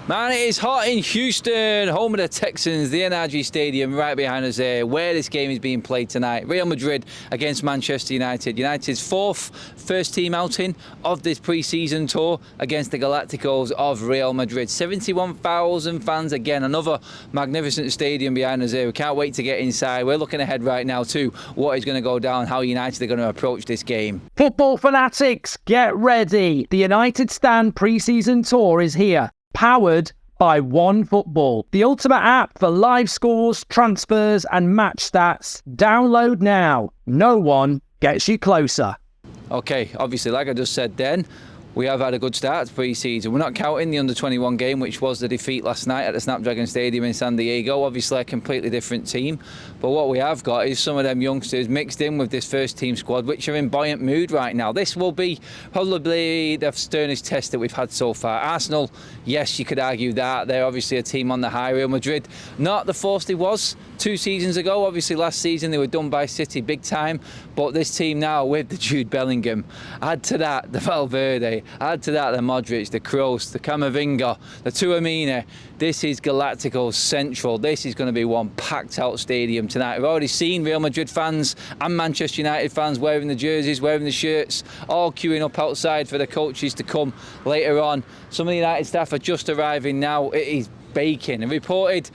Man, it is hot in Houston, home of the Texans, the NRG Stadium right behind us there, where this game is being played tonight. Real Madrid against Manchester United. United's fourth first-team outing of this pre-season tour against the Galacticos of Real Madrid. 71,000 fans again, another magnificent stadium behind us there. We can't wait to get inside. We're looking ahead right now to what is going to go down, how United are going to approach this game. Football fanatics, get ready. The United Stand pre-season tour is here. Powered by OneFootball, the ultimate app for live scores, transfers and match stats. Download now. No one gets you closer. Okay, obviously, like I just said then, we have had a good start to pre-season. We're not counting the under-21 game, which was the defeat last night at the Snapdragon Stadium in San Diego. Obviously, a completely different team. But what we have got is some of them youngsters mixed in with this first-team squad, which are in buoyant mood right now. This will be probably the sternest test that we've had so far. Arsenal, yes, you could argue that. They're obviously a team on the high. Real Madrid, not the force they was 2 seasons ago. Obviously, last season they were done by City big time. But this team now with the Jude Bellingham, add to that the Valverde, add to that the Modric, the Kroos, the Camavinga, the Tuamini. This is Galacticos Central. This is going to be one packed out stadium tonight. We've already seen Real Madrid fans and Manchester United fans wearing the jerseys, wearing the shirts, all queuing up outside for the coaches to come later on. Some of the United staff are just arriving now. It is baking. And reported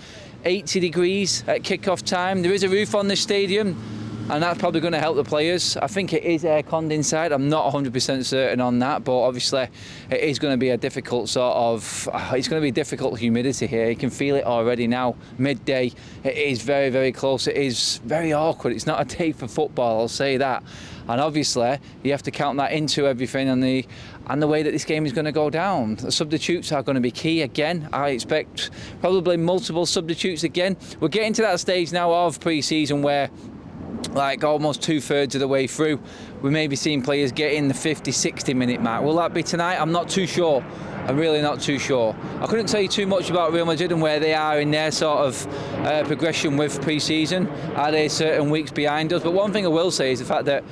80 degrees at kick-off time. There is a roof on this stadium, and that's probably going to help the players. I think it is air-conned inside. I'm not 100% certain on that, but obviously it is going to be a difficult it's going to be difficult humidity here. You can feel it already now. Midday, it is very, very close. It is very awkward. It's not a day for football, I'll say that. And obviously, you have to count that into everything and the way that this game is going to go down. The substitutes are going to be key again. I expect probably multiple substitutes again. We're getting to that stage now of pre-season where, like, almost 2/3 of the way through, we may be seeing players get in the 50-60 minute mark. Will that be tonight? I'm not too sure. I'm really not too sure. I couldn't tell you too much about Real Madrid and where they are in their sort of progression with pre-season. Are they certain weeks behind us? But one thing I will say is the fact that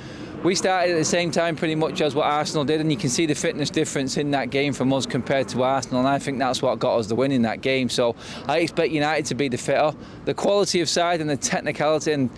we started at the same time pretty much as what Arsenal did, and you can see the fitness difference in that game from us compared to Arsenal, and I think that's what got us the win in that game. So I expect United to be the fitter. The quality of side and the technicality and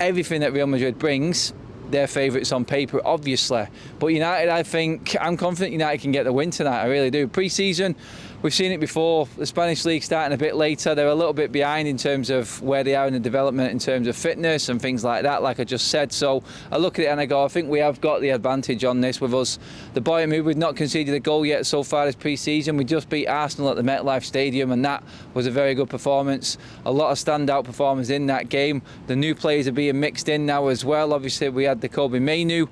everything that Real Madrid brings, they're favourites on paper, obviously. But United, I'm confident United can get the win tonight, I really do. Pre-season, we've seen it before. The Spanish league starting a bit later. They're a little bit behind in terms of where they are in the development, in terms of fitness and things like that, like I just said. So I look at it and I go, I think we have got the advantage on this with us. The buoyant move, we've not conceded a goal yet so far this pre-season. We just beat Arsenal at the MetLife Stadium, and that was a very good performance. A lot of standout performers in that game. The new players are being mixed in now as well. Obviously, we had the Kobe Mainu,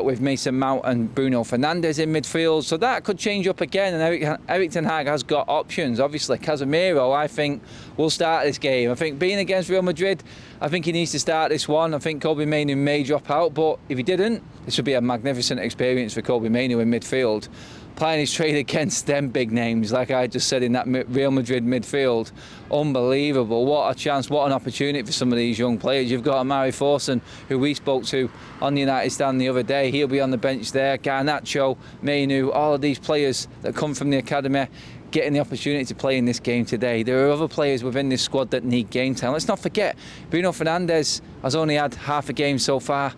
with Mason Mount and Bruno Fernandes in midfield, so that could change up again, and Erik ten Hag has got options. Obviously Casemiro, I think, will start this game. I think being against Real Madrid, I think he needs to start this one. I think Kobe Mainu may drop out, but if he didn't, this would be a magnificent experience for Kobe Mainu in midfield, playing his trade against them big names, like I just said, in that Real Madrid midfield. Unbelievable. What a chance, what an opportunity for some of these young players. You've got Amari Forson, who we spoke to on the United Stand the other day. He'll be on the bench there. Garnacho, Mainu, all of these players that come from the academy getting the opportunity to play in this game today. There are other players within this squad that need game time. Let's not forget, Bruno Fernandes has only had half a game so far.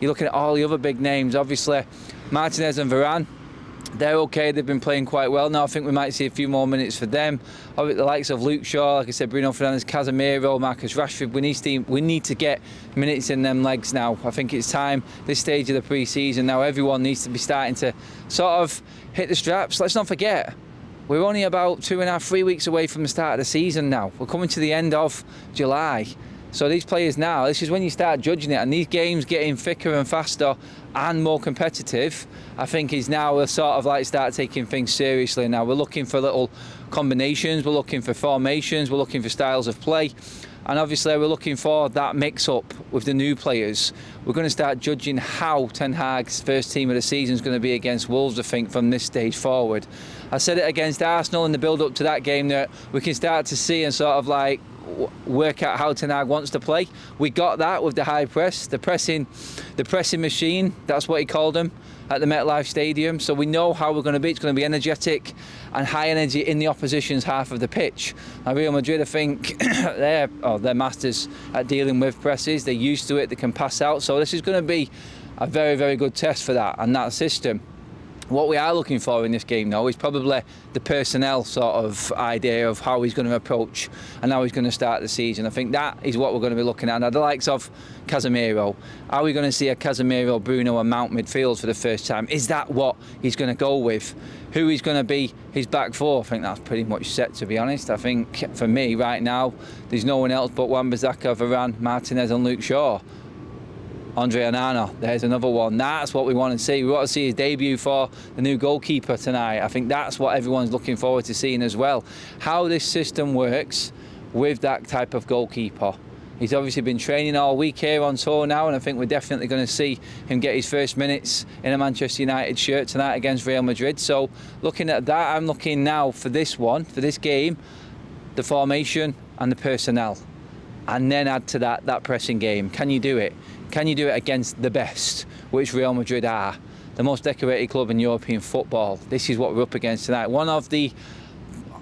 You're looking at all the other big names. Obviously, Martinez and Varane, they're okay, they've been playing quite well now. I think we might see a few more minutes for them. The likes of Luke Shaw, like I said, Bruno Fernandes, Casemiro, Marcus Rashford, we need to get minutes in them legs now. I think it's time, this stage of the pre-season now, everyone needs to be starting to sort of hit the straps. Let's not forget, we're only about 2.5, 3 weeks away from the start of the season now. We're coming to the end of July. So these players now, this is when you start judging it, and these games getting thicker and faster and more competitive, I think is now we'll sort of like start taking things seriously now. We're looking for little combinations, we're looking for formations, we're looking for styles of play, and obviously we're looking for that mix-up with the new players. We're going to start judging how Ten Hag's first team of the season is going to be against Wolves, I think, from this stage forward. I said it against Arsenal in the build-up to that game that we can start to see and sort of like work out how Ten Hag wants to play. We got that with the high press, the pressing machine. That's what he called them at the MetLife Stadium. So we know how we're going to be. It's going to be energetic and high energy in the opposition's half of the pitch. Now Real Madrid, I think, they're masters at dealing with presses. They're used to it. They can pass out. So this is going to be a very, very good test for that and that system. What we are looking for in this game now is probably the personnel sort of idea of how he's going to approach and how he's going to start the season. I think that is what we're going to be looking at. Now, the likes of Casemiro, are we going to see a Casemiro, Bruno and Mount midfield for the first time? Is that what he's going to go with? Who he's going to be his back four? I think that's pretty much set, to be honest. I think for me right now, there's no one else but Wan-Bissaka, Varane, Martinez and Luke Shaw. Andre Onana, there's another one. That's what we want to see. We want to see his debut for the new goalkeeper tonight. I think that's what everyone's looking forward to seeing as well. How this system works with that type of goalkeeper. He's obviously been training all week here on tour now, and I think we're definitely going to see him get his first minutes in a Manchester United shirt tonight against Real Madrid. So looking at that, I'm looking now for this game, the formation and the personnel. And then add to that pressing game. Can you do it? Can you do it against the best, which Real Madrid are? The most decorated club in European football. This is what we're up against tonight. One of the,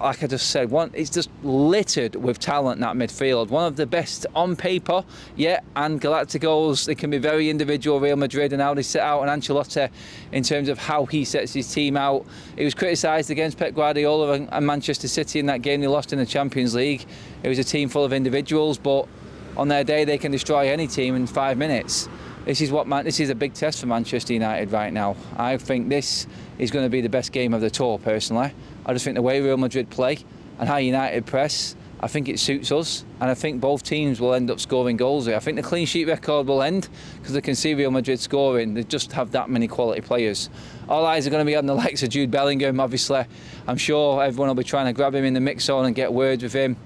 like I just said, it's just littered with talent in that midfield. One of the best on paper, yeah, and Galacticos, they can be very individual, Real Madrid, and how they set out, and Ancelotti in terms of how he sets his team out. He was criticised against Pep Guardiola and Manchester City in that game they lost in the Champions League. It was a team full of individuals, but on their day they can destroy any team in 5 minutes. This is a big test for Manchester United right now. I think this is going to be the best game of the tour, personally. I just think the way Real Madrid play and how United press, I think it suits us, and I think both teams will end up scoring goals here. I think the clean sheet record will end because they can see Real Madrid scoring. They just have that many quality players. All eyes are going to be on the likes of Jude Bellingham, obviously. I'm sure everyone will be trying to grab him in the mix zone and get words with him.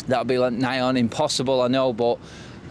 That'll be like nigh on impossible, I know, but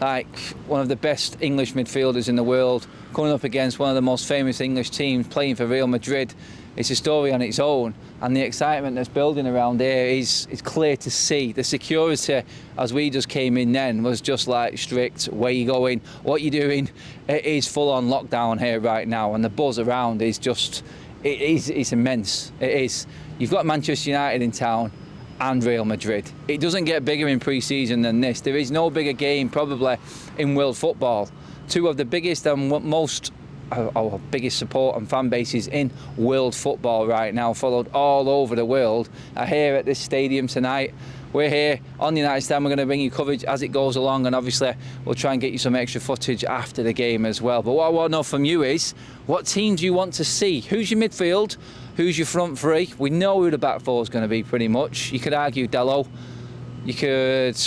like one of the best English midfielders in the world coming up against one of the most famous English teams playing for Real Madrid. It's a story on its own, and the excitement that's building around here is clear to see. The security as we just came in then was just like strict. Where you going? What you doing? It is full on lockdown here right now, and the buzz around is just it's immense. It is. You've got Manchester United in town and Real Madrid. It doesn't get bigger in pre-season than this. There is no bigger game probably in world football. Two of the biggest and most our biggest support and fan bases in world football right now, followed all over the world, are here at this stadium tonight. We're here on the United Stand. We're going to bring you coverage as it goes along, and obviously we'll try and get you some extra footage after the game as well. But what I want to know from you is, what team do you want to see? Who's your midfield? Who's your front three? We know who the back four is going to be pretty much. You could argue Dello. You could,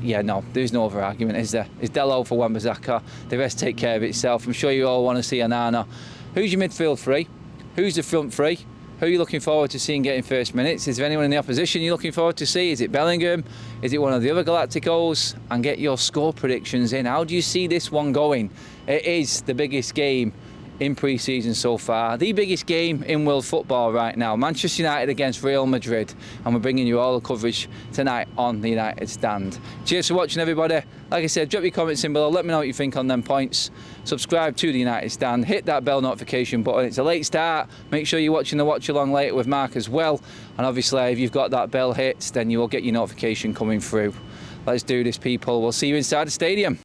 yeah, no, there's no other argument, is there? It's Dello for Wan-Bissaka. The rest take care of itself. I'm sure you all want to see Onana. Who's your midfield three? Who's the front three? Who are you looking forward to seeing getting first minutes? Is there anyone in the opposition you're looking forward to see? Is it Bellingham? Is it one of the other Galacticos? And get your score predictions in. How do you see this one going? It is the biggest game in pre-season so far, the biggest game in world football right now. Manchester United against Real Madrid, and we're bringing you all the coverage tonight on the United Stand. Cheers for watching, everybody. Like I said, drop your comments in below, let me know what you think on them points. Subscribe to the United Stand, hit that bell notification button. It's a late start. Make sure you're watching the watch along later with Mark as well, and obviously if you've got that bell hit, then you will get your notification coming through. Let's do this, people. We'll see you inside the stadium.